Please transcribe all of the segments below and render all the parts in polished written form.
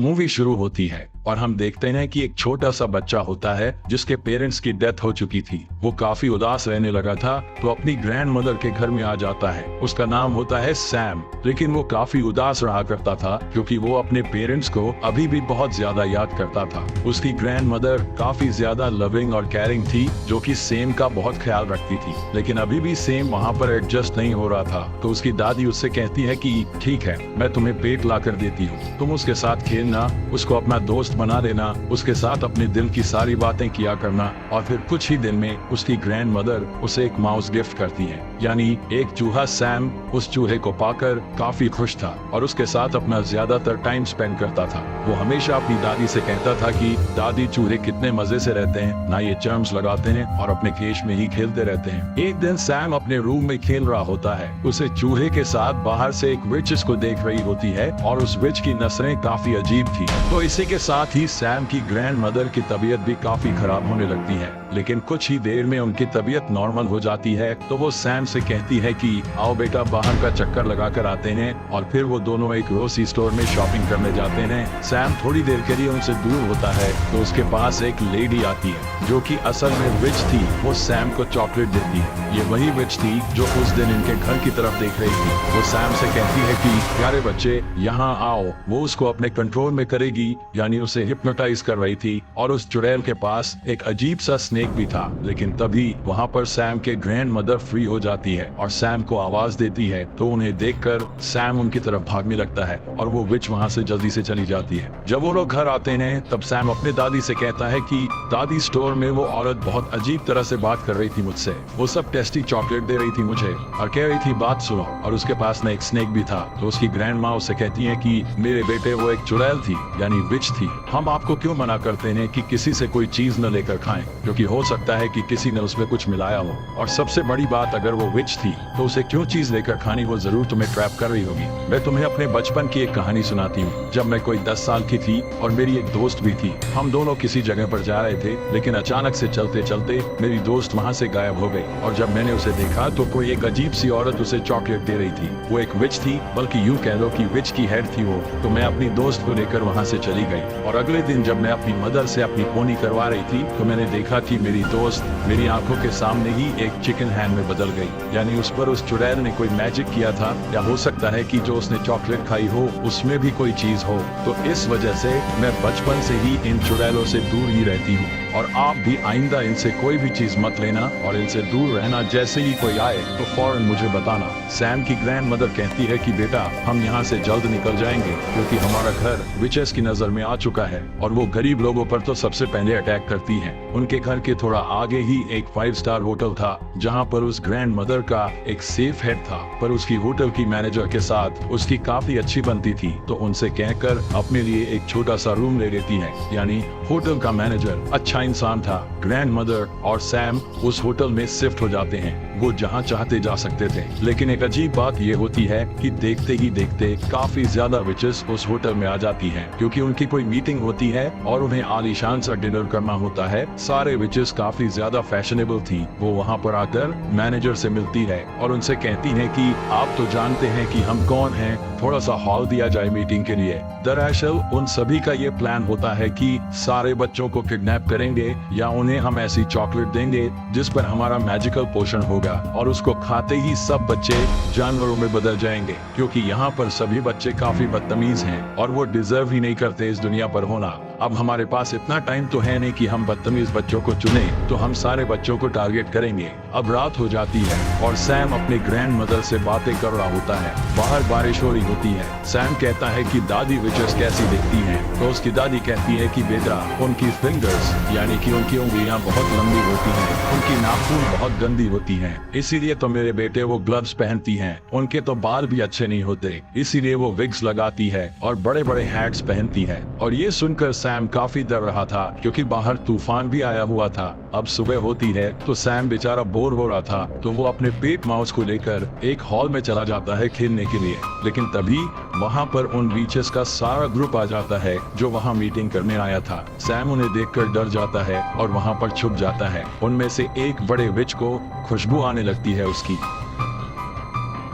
Movie शुरू होती है और हम देखते हैं कि एक छोटा सा बच्चा होता है जिसके पेरेंट्स की डेथ हो चुकी थी। वो काफी उदास रहने लगा था तो अपनी ग्रैंड मदर के घर में आ जाता है। उसका नाम होता है सैम, लेकिन वो काफी उदास रहा करता था क्योंकि वो अपने पेरेंट्स को अभी भी बहुत ज्यादा याद करता था। उसकी ग्रैंड मदर काफी ज्यादा लविंग और केयरिंग थी जो कि सैम का बहुत ख्याल रखती थी, लेकिन अभी भी सैम वहाँ पर एडजस्ट नहीं हो रहा था। तो उसकी दादी उससे कहती है कि ठीक है, मैं तुम्हें पेट ला कर देती हूँ, तुम उसके साथ खेलना, उसको अपना दोस्त बना देना, उसके साथ अपने दिल की सारी बातें किया करना। और फिर कुछ ही दिन में उसकी ग्रैंड मदर उसे एक माउस गिफ्ट करती है, यानी एक चूहा। सैम उस चूहे को पाकर काफी खुश था और उसके साथ अपना ज्यादातर टाइम स्पेंड करता था। वो हमेशा अपनी दादी से कहता था कि दादी, चूहे कितने मजे से रहते हैं ना, ये चर्म्स लगाते हैं और अपने केश में ही खेलते रहते हैं। एक दिन सैम अपने रूम में खेल रहा होता है, उसे चूहे के साथ बाहर से एक विच को देख रही होती है और उस विच की नस्लें काफी अजीब थी। तो इसी के साथ ही सैम की ग्रैंड मदर की तबीयत भी काफी खराब होने लगती है, लेकिन कुछ ही देर में उनकी तबीयत नॉर्मल हो जाती है। तो वो सैम से कहती है कि आओ बेटा, बाहर का चक्कर लगा कर आते हैं। और फिर वो दोनों एक ग्रोसरी स्टोर में शॉपिंग करने जाते हैं। सैम थोड़ी देर के लिए उनसे दूर होता है तो उसके पास एक लेडी आती है जो कि असल में विच थी। वो सैम को चॉकलेट देती है। ये वही विच थी जो उस दिन इनके घर की तरफ देख रही थी। वो सैम से कहती है कि प्यारे बच्चे, यहाँ आओ। वो उसको अपने कंट्रोल में करेगी, यानी उसे हिप्नोटाइज कर रही थी। और उस चुड़ैल के पास एक अजीब सा स्नेक भी था, लेकिन तभी वहाँ पर सैम के ग्रैंड मदर फ्री हो जाती है और सैम को आवाज देती है। तो उन्हें देखकर सैम उनकी तरफ भागने लगता है और वो विच वहाँ से जल्दी से चली जाती है। जब वो लोग घर आते हैं तब सैम अपने दादी से कहता है कि दादी, स्टोर में वो औरत बहुत अजीब तरह से बात कर रही थी मुझसे। वो सब टेस्टी चॉकलेट दे रही थी मुझे और कह रही थी बात सुनो, और उसके पास न एक स्नेक भी था। तो उसकी ग्रैंड माँ उससे कहती है कि मेरे बेटे, वो एक चुड़ैल थी, यानी विच थी। हम आपको क्यों मना करते हैं कि किसी से कोई चीज न लेकर खाएं, क्योंकि हो सकता है कि किसी ने उसमें कुछ मिलाया हो। और सबसे बड़ी बात, अगर वो विच थी तो उसे क्यों चीज लेकर खानी, वो जरूर तुम्हें ट्रैप कर रही होगी। मैं तुम्हें अपने बचपन की एक कहानी सुनाती हूँ। जब मैं कोई 10 साल की थी और मेरी एक दोस्त भी थी, हम दोनों किसी जगह पर जा रहे थे, लेकिन अचानक से चलते चलते मेरी दोस्त वहाँ से गायब हो गई। और जब मैंने उसे देखा तो कोई एक अजीब सी औरत उसे चॉकलेट दे रही थी। वो एक विच थी, बल्कि यूं कह लो कि विच की हेड थी वो। तो मैं अपनी दोस्त को लेकर वहाँ से चली गई। और अगले दिन जब मैं अपनी मदर से अपनी पोनी करवा रही थी तो मैंने देखा कि मेरी दोस्त मेरी आंखों के सामने ही एक चिकन हैंड में बदल गई, यानी उस पर उस चुड़ैल ने कोई मैजिक किया था, या हो सकता है कि जो उसने चॉकलेट खाई हो उसमें भी कोई चीज हो। तो इस वजह से मैं बचपन से ही इन चुड़ैलों से दूर ही रहती हूँ। और आप भी आइंदा इनसे कोई भी चीज मत लेना और इनसे दूर रहना। जैसे ही कोई आए तो फौरन मुझे बताना। सैम की ग्रैंड मदर कहती है कि बेटा, हम यहाँ से जल्द निकल जाएंगे क्योंकि हमारा घर विचेस की नजर में आ चुका है और वो गरीब लोगों पर तो सबसे पहले अटैक करती है। उनके घर के थोड़ा आगे ही एक 5 स्टार होटल था जहाँ पर उस ग्रैंड मदर का एक सेफ हेड था, पर उसकी होटल की मैनेजर के साथ उसकी काफी अच्छी बनती थी। तो उनसे कहकर अपने लिए एक छोटा सा रूम ले लेती है, यानी होटल का मैनेजर अच्छा इंसान था। ग्रैंड मदर और सैम उस होटल में शिफ्ट हो जाते हैं। वो जहाँ चाहते जा सकते थे, लेकिन एक अजीब बात ये होती है कि देखते ही देखते काफी ज्यादा विचेस उस होटल में आ जाती हैं, क्योंकि उनकी कोई मीटिंग होती है और उन्हें आलीशान सा डिनर करना होता है। सारे विचेस काफी ज्यादा फैशनेबल थी। वो वहाँ पर आकर मैनेजर से मिलती है और उनसे कहती है कि आप तो जानते हैं कि हम कौन हैं, थोड़ा सा हॉल दिया जाए मीटिंग के लिए। दरअसल उन सभी का ये प्लान होता है कि सारे बच्चों को किडनैप करेंगे या उन्हें हम ऐसी चॉकलेट देंगे जिस पर हमारा मैजिकल पोषण होगा और उसको खाते ही सब बच्चे जानवरों में बदल जाएंगे, क्योंकि यहाँ पर सभी बच्चे काफी बदतमीज हैं और वो डिजर्व ही नहीं करते इस दुनिया पर होना। अब हमारे पास इतना टाइम तो है नहीं कि हम बदतमीज बच्चों को चुने, तो हम सारे बच्चों को टारगेट करेंगे। अब रात हो जाती है और सैम अपने ग्रैंड मदर से बातें कर रहा होता है। बाहर बारिश हो रही होती है। सैम कहता है कि दादी विचेस कैसी दिखती हैं? तो उसकी दादी कहती है कि बेटा, उनकी फिंगर्स यानी कि उनकी उंगलियां बहुत लंबी होती हैं, उनकी नाखून बहुत गंदी होती हैं, इसीलिए तो मेरे बेटे वो ग्लव्स पहनती हैं। उनके तो बाल भी अच्छे नहीं होते, इसीलिए वो विग्स लगाती है और बड़े बड़े हैट्स पहनती है। और ये सुनकर सैम काफी डर रहा था क्योंकि बाहर तूफान भी आया हुआ था। अब सुबह होती है तो सैम बेचारा बोर हो रहा था, तो वो अपने पेट माउस को लेकर एक हॉल में चला जाता है खेलने के लिए। लेकिन तभी वहाँ पर उन बीचेस का सारा ग्रुप आ जाता है जो वहाँ मीटिंग करने आया था। सैम उन्हें देखकर डर जाता है और वहाँ पर छुप जाता है। उनमें से एक बड़े विच को खुशबू आने लगती है उसकी।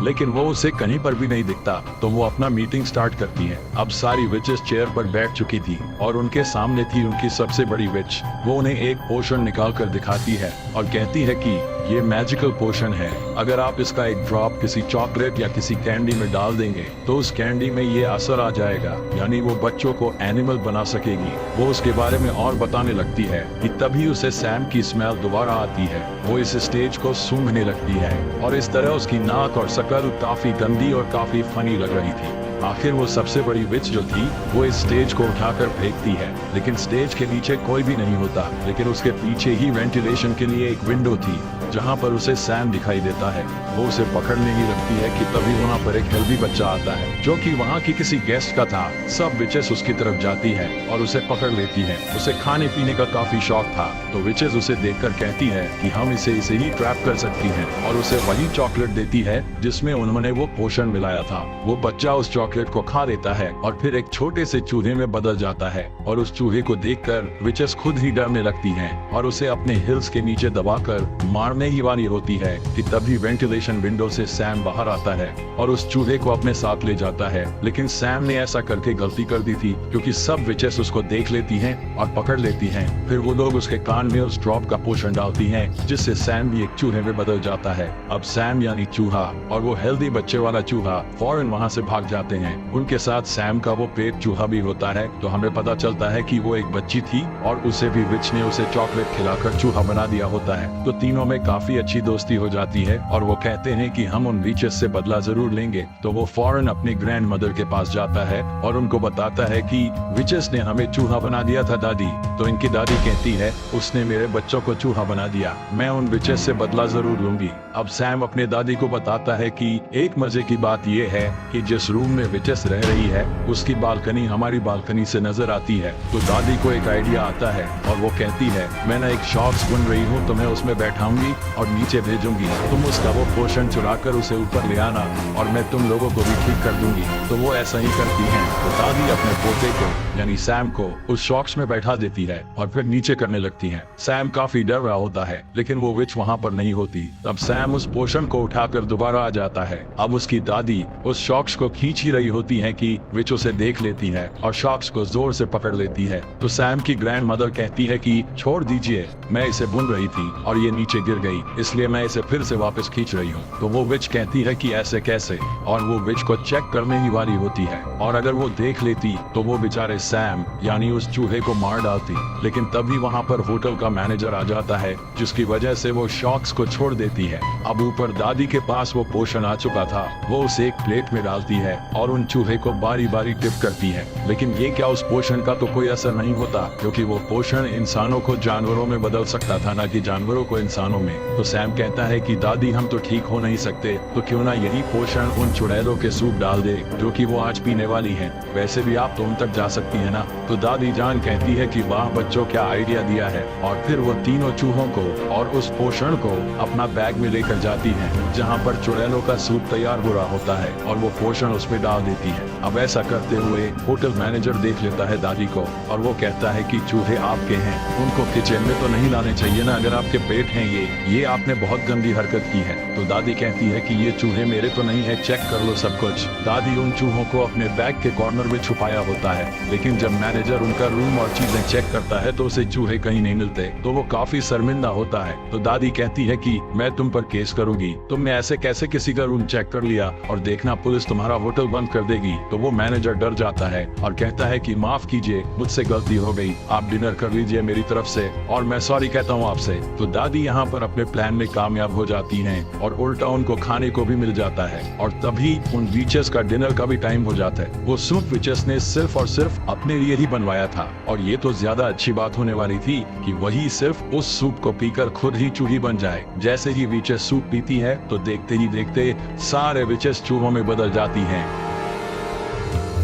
लेकिन वो उसे कहीं पर भी नहीं दिखता। तो वो अपना मीटिंग स्टार्ट करती है। अब सारी विचेस चेयर पर बैठ चुकी थी और उनके सामने थी उनकी सबसे बड़ी विच। वो उन्हें एक पोशन निकाल कर दिखाती है और कहती है कि ये मैजिकल पोशन है, अगर आप इसका एक ड्रॉप किसी चॉकलेट या किसी कैंडी में डाल देंगे तो उस कैंडी में ये असर आ जाएगा, यानी वो बच्चों को एनिमल बना सकेगी। वो उसके बारे में और बताने लगती है कि तभी उसे सैम की स्मेल दोबारा आती है। वो इस स्टेज को सूंघने लगती है और इस तरह उसकी नाक और शक्ल काफी गंदी और काफी फनी लग रही थी। आखिर वो सबसे बड़ी विच जो थी वो इस स्टेज को उठाकर फेंकती है, लेकिन स्टेज के नीचे कोई भी नहीं होता, लेकिन उसके पीछे ही वेंटिलेशन के लिए एक विंडो थी जहाँ पर उसे सैम दिखाई देता है। वो उसे पकड़ने ही लगती है कि तभी वहाँ पर एक हेल्दी बच्चा आता है जो कि वहाँ की किसी गेस्ट का था। सब विचेस उसकी तरफ जाती है और उसे पकड़ लेती है। उसे खाने पीने का काफी शौक था, तो विचेस उसे देखकर कहती है कि हम इसे ही ट्रैप कर सकती हैं और उसे वही चॉकलेट देती है जिसमें उन्होंने वो पोशन मिलाया था। वो बच्चा उस चॉकलेट को खा लेता है और फिर एक छोटे से चूहे में बदल जाता है और उस चूहे को देखकर विचेस खुद ही डरने लगती हैं और उसे अपने हिल्स के नीचे दबाकर मारने ही वाली होती है कि तभी वेंटिलेशन विंडो से सैम बाहर आता है और उस चूहे को अपने साथ ले जाता है। लेकिन सैम ने ऐसा करके गलती कर दी थी क्योंकि सब विचेस उसको देख लेती हैं और पकड़ लेती हैं। फिर वो लोग उसके कान में उस ड्रॉप का पोषण डालती हैं जिससे सैम भी एक चूहे में बदल जाता है। अब सैम यानी चूहा और वो हेल्दी बच्चे वाला चूहा फौरन वहाँ से भाग जाते हैं। उनके साथ सैम का वो पेट चूहा भी होता है। तो हमें पता चलता है कि वो एक बच्ची थी और उसे भी विच ने उसे चॉकलेट खिलाकर चूहा बना दिया होता है। तो तीनों में काफी अच्छी दोस्ती हो जाती है और वो कहते हैं कि हम उन विचेस से बदला जरूर लेंगे। तो वो फौरन अपनी ग्रैंड मदर के पास जाता है और उनको बताता है कि विचेस ने हमें चूहा बना दिया था दादी। तो इनकी दादी कहती है उसने मेरे बच्चों को चूहा बना दिया, मैं उन विचेस से बदला जरूर लूंगी। अब सैम अपने दादी को बताता है कि एक मजे की बात ये है कि जिस रूम में विचेस रह रही है उसकी बालकनी हमारी बालकनी से नजर आती है। तो दादी को एक आइडिया आता है और वो कहती है मैं ना एक शॉक्स बुन रही हूँ, तो मैं उसमें बैठाऊंगी और नीचे भेजूंगी, तुम उसका वो पोषण चुराकर उसे ऊपर ले आना और मैं तुम लोगों को भी ठीक कर दूंगी। तो वो ऐसा ही करती हैं। तो दादी अपने पोते को यानी सैम को उस शॉक्स में बैठा देती है और फिर नीचे करने लगती है। सैम काफी डर रहा होता है लेकिन वो विच वहाँ पर नहीं होती। तब सैम उस पोषण को उठाकर दोबारा आ जाता है। अब उसकी दादी उस शॉक्स को खींच ही रही होती है कि विच उसे देख लेती है और शॉक्स को जोर से पकड़ लेती है। तो सैम की ग्रैंड मदर कहती है कि छोड़ दीजिए, मैं इसे बुन रही थी और ये नीचे गिर गई, इसलिए मैं इसे फिर से वापस खींच रही हूँ। तो वो विच कहती है कि ऐसे कैसे, और वो विच को चेक करने ही वाली होती है और अगर वो देख लेती तो वो बेचारे सैम यानी उस चूहे को मार डालती। लेकिन तभी वहाँ पर होटल का मैनेजर आ जाता है जिसकी वजह से वो शॉक्स को छोड़ देती है। अब ऊपर दादी के पास वो पोषण आ चुका था, वो उसे एक प्लेट में डालती है और उन चूहे को बारी बारी टिप करती है। लेकिन ये क्या, उस पोषण का तो कोई असर नहीं होता क्योंकि वो पोषण इंसानों को जानवरों में बदल सकता था, ना कि जानवरों को इंसानों में। तो सैम कहता है कि दादी हम तो ठीक हो नहीं सकते, तो क्यों ना यही पोषण उन चुड़ैलों के सूप डाल दे जो कि वो आज पीने वाली हैं। वैसे भी आप तो उन तक जा सकती है ना। तो दादी जान कहती है कि वाह बच्चों, क्या आइडिया दिया है। और फिर वो तीनों चूहों को और उस पोषण को अपना बैग में लेकर जाती है जहाँ पर चुड़ैलों का सूप तैयार हो रहा होता है और वो पोषण उसमें डाल देती है। अब ऐसा करते हुए होटल मैनेजर देख लेता है दादी को और वो कहता है कि चूहे आपके हैं, उनको किचन में तो नहीं लाने चाहिए ना, अगर आपके पेट हैं ये आपने बहुत गंदी हरकत की है। तो दादी कहती है कि ये चूहे मेरे तो नहीं है, चेक कर लो सब कुछ। दादी उन चूहों को अपने बैग के कॉर्नर में छुपाया होता है, लेकिन जब मैनेजर उनका रूम और चीजें चेक करता है तो उसे चूहे कहीं नहीं मिलते। तो वो काफी शर्मिंदा होता है। तो दादी कहती है कि मैं तुम पर केस करूंगी, तुमने ऐसे कैसे किसी का रूम चेक कर लिया, और देखना पुलिस तुम्हारा होटल बंद कर देगी। तो वो मैनेजर डर जाता है और कहता है कि माफ कीजिए, मुझसे गलती हो गई, आप डिनर कर लीजिए मेरी तरफ से और मैं सॉरी कहता हूँ आपसे। तो दादी यहाँ पर अपने प्लान में कामयाब हो जाती हैं और उल्टा उनको खाने को भी मिल जाता है और तभी उन विचेस का डिनर का भी टाइम हो जाता है। वो सूप विचेस ने सिर्फ और सिर्फ अपने लिए ही बनवाया था और ये तो ज्यादा अच्छी बात होने वाली थी कि वही सिर्फ उस सूप को पीकर खुद ही चूही बन जाए। जैसे ही विचेस सूप पीती है तो देखते ही देखते सारे विचेस चूहों में बदल जाती हैं।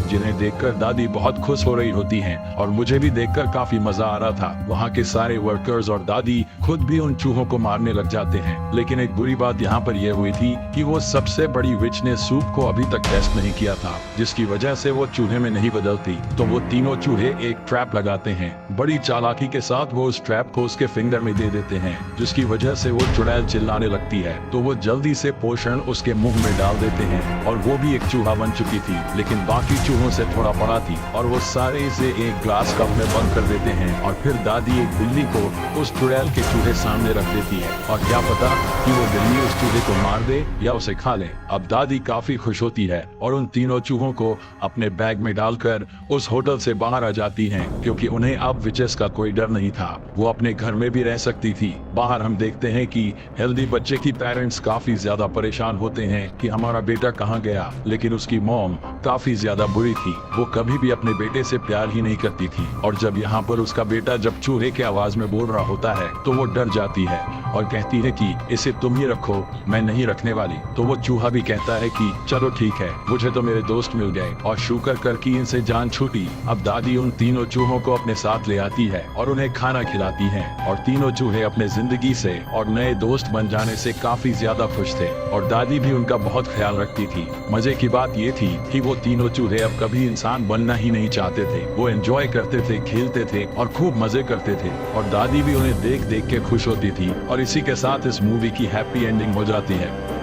जिन्हें देखकर दादी बहुत खुश हो रही होती हैं और मुझे भी देखकर काफी मजा आ रहा था। वहाँ के सारे वर्कर्स और दादी खुद भी उन चूहों को मारने लग जाते हैं। लेकिन एक बुरी बात यहाँ पर यह हुई थी कि वो सबसे बड़ी विच ने सूप को अभी तक टेस्ट नहीं किया था, जिसकी वजह से वो चूहे में नहीं बदलती। तो वो तीनों चूहे एक ट्रैप लगाते हैं। बड़ी चालाकी के साथ वो उस ट्रैप को उसके फिंगर में दे देते हैं, जिसकी वजह से वो चुड़ैल चिल्लाने लगती है। तो वो जल्दी से पोषण उसके मुंह में डाल देते हैं और वो भी एक चूहा बन चुकी थी, लेकिन बाकी चूहों से थोड़ा बड़ा थी। और वो सारे इसे एक ग्लास कप में बंद कर देते हैं और फिर दादी एक बिल्ली को उस चुड़ैल के चूहे सामने रख देती है। और क्या पता कि वो बिल्ली उस चूहे को मार दे या उसे खा ले। अब दादी काफी खुश होती है और उन तीनों चूहों को अपने बैग में डालकर उस होटल से बाहर आ जाती हैं, क्योंकि उन्हें अब विचेस का कोई डर नहीं था। वो अपने घर में भी रह सकती थी। बाहर हम देखते हैं कि हेल्दी बच्चे की पेरेंट्स काफी ज्यादा परेशान होते हैं कि हमारा बेटा कहाँ गया, लेकिन उसकी मॉम काफी ज्यादा बुरी थी। वो कभी भी अपने बेटे से प्यार ही नहीं करती थी। और जब यहाँ पर उसका बेटा जब चूहे के आवाज में बोल रहा होता है तो वो डर जाती है और कहती है कि इसे तुम ही रखो, मैं नहीं रखने वाली। तो वो चूहा भी कहता है कि चलो ठीक है, मुझे तो मेरे दोस्त मिल गए। और शुक्र कर कि इनसे जान छूटी। अब दादी उन तीनों चूहों को अपने साथ ले आती है और उन्हें खाना खिलाती है। और तीनों चूहे अपने जिंदगी से और नए दोस्त बन जाने से काफी ज्यादा खुश थे और दादी भी उनका बहुत ख्याल रखती थी। मजे की बात ये थी कि वो तीनों चूहे अब कभी इंसान बनना ही नहीं चाहते थे। वो एंजॉय करते थे, खेलते थे और खूब मजे करते थे। और दादी भी उन्हें देख देख के खुश होती थी। और इसी के साथ इस मूवी की हैप्पी एंडिंग हो जाती है।